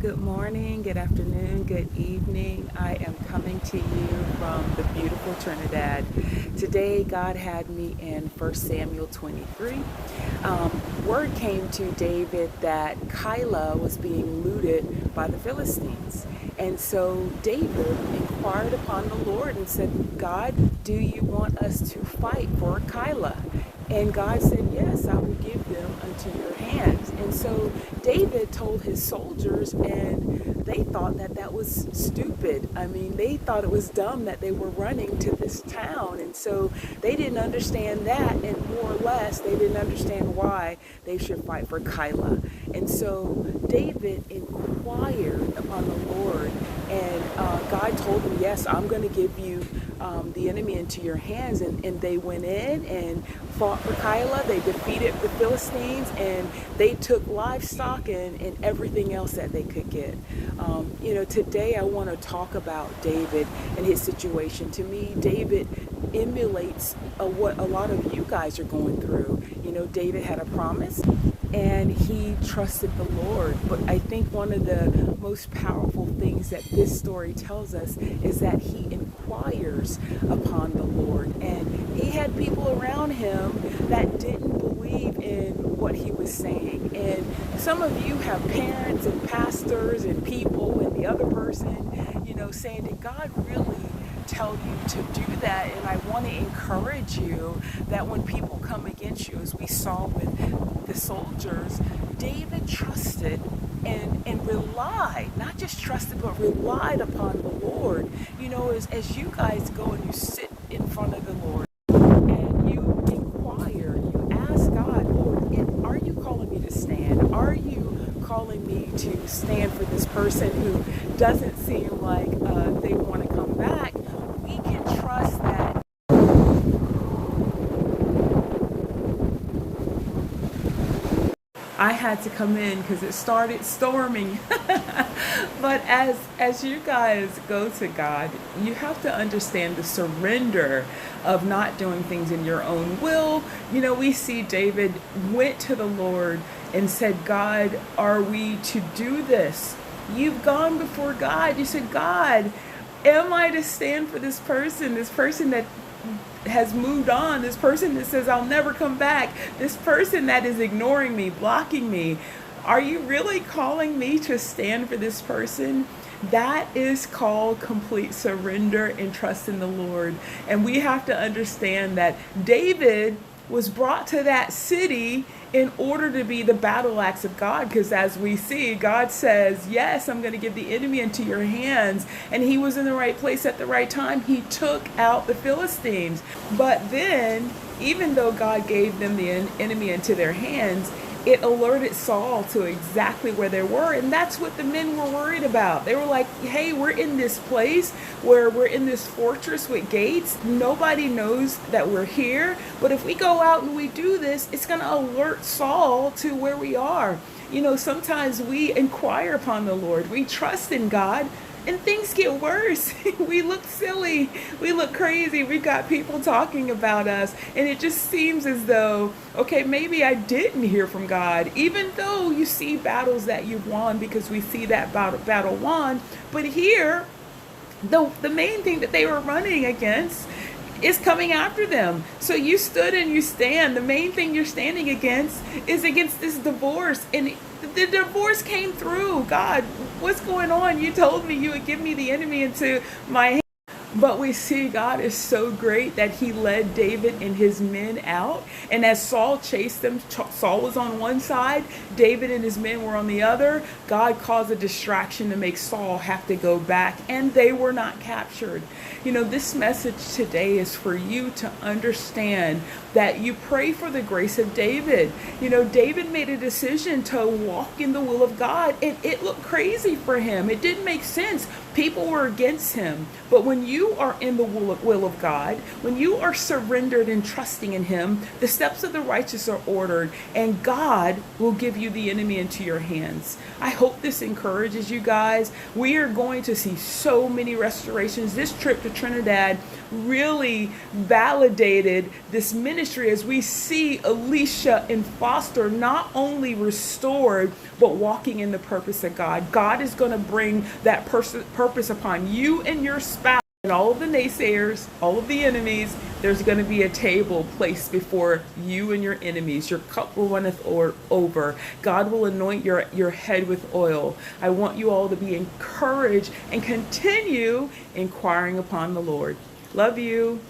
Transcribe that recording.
Good morning, good afternoon, good evening. I am coming to you from the beautiful Trinidad. Today, God had me in 1 Samuel 23. Word came to David that Keilah was being looted by the Philistines. And so David inquired upon the Lord and said, God, do you want us to fight for Keilah? And God said, yes, I will give them unto your hands. And so David told his soldiers, and they thought that that was stupid. I mean, they thought it was dumb that they were running to this town. And so they didn't understand that, and more or less, they didn't understand why they should fight for Keilah. And so David inquired upon the Lord, and God told him, yes, I'm going to give you the enemy into your hands. And they went in and fought for Keilah. They defeated the Philistines, and they took livestock and everything else that they could get. Today I want to talk about David and his situation. To me, David emulates what a lot of you guys are going through. David had a promise and he trusted the Lord. But I think one of the most powerful things that this story tells us is that he inquires upon the Lord. And he had people around him that didn't believe in what he was saying. And some of you have parents and pastors and people, and the other person, saying, did God really tell you to do that? And I want to encourage you that when people come against you, as we saw with the soldiers, David trusted and relied, not just trusted, but relied upon the Lord. As you guys go and you sit in front of the Lord and you inquire, you ask God, Lord, are you calling me to stand? Are you calling me to stand for this person who doesn't seem like they want to come back? We can trust that. I had to come in because it started storming. But as you guys go to God, you have to understand the surrender of not doing things in your own will. We see David went to the Lord and said, God, are we to do this? You've gone before God. You said, God, am I to stand for this person that has moved on, this person that says I'll never come back, this person that is ignoring me, blocking me? Are you really calling me to stand for this person? That is called complete surrender and trust in the Lord. And we have to understand that David was brought to that city in order to be the battle axe of God, because as we see, God says, yes, I'm going to give the enemy into your hands. And he was in the right place at the right time. He took out the Philistines. But then, even though God gave them the enemy into their hands, it alerted Saul to exactly where they were. And that's what the men were worried about. They were like, hey, we're in this place where we're in this fortress with gates. Nobody knows that we're here. But if we go out and we do this, it's going to alert Saul to where we are. Sometimes we inquire upon the Lord. We trust in God. And things get worse. We look silly. We look crazy. We've got people talking about us. And it just seems as though, okay, maybe I didn't hear from God. Even though you see battles that you've won, because we see that battle won. But here, the main thing that they were running against is coming after them. So you stood and you stand. The main thing you're standing against is against this divorce. And the divorce came through. God, what's going on? You told me you would give me the enemy into my hand. But we see God is so great that he led David and his men out. And as Saul chased them, Saul was on one side, David and his men were on the other. God caused a distraction to make Saul have to go back, and they were not captured. This message today is for you to understand that you pray for the grace of David. David made a decision to walk in the will of God, and it looked crazy for him. It didn't make sense. People were against him. But when you are in the will of God, when you are surrendered and trusting in him, the steps of the righteous are ordered, and God will give you the enemy into your hands. I hope this encourages you guys. We are going to see so many restorations. This trip to Trinidad really validated this ministry as we see Alicia and Foster not only restored, but walking in the purpose of God. God is going to bring that purpose upon you and your spouse. And all of the naysayers, all of the enemies, there's going to be a table placed before you and your enemies. Your cup will runneth over. God will anoint your head with oil. I want you all to be encouraged and continue inquiring upon the Lord. Love you.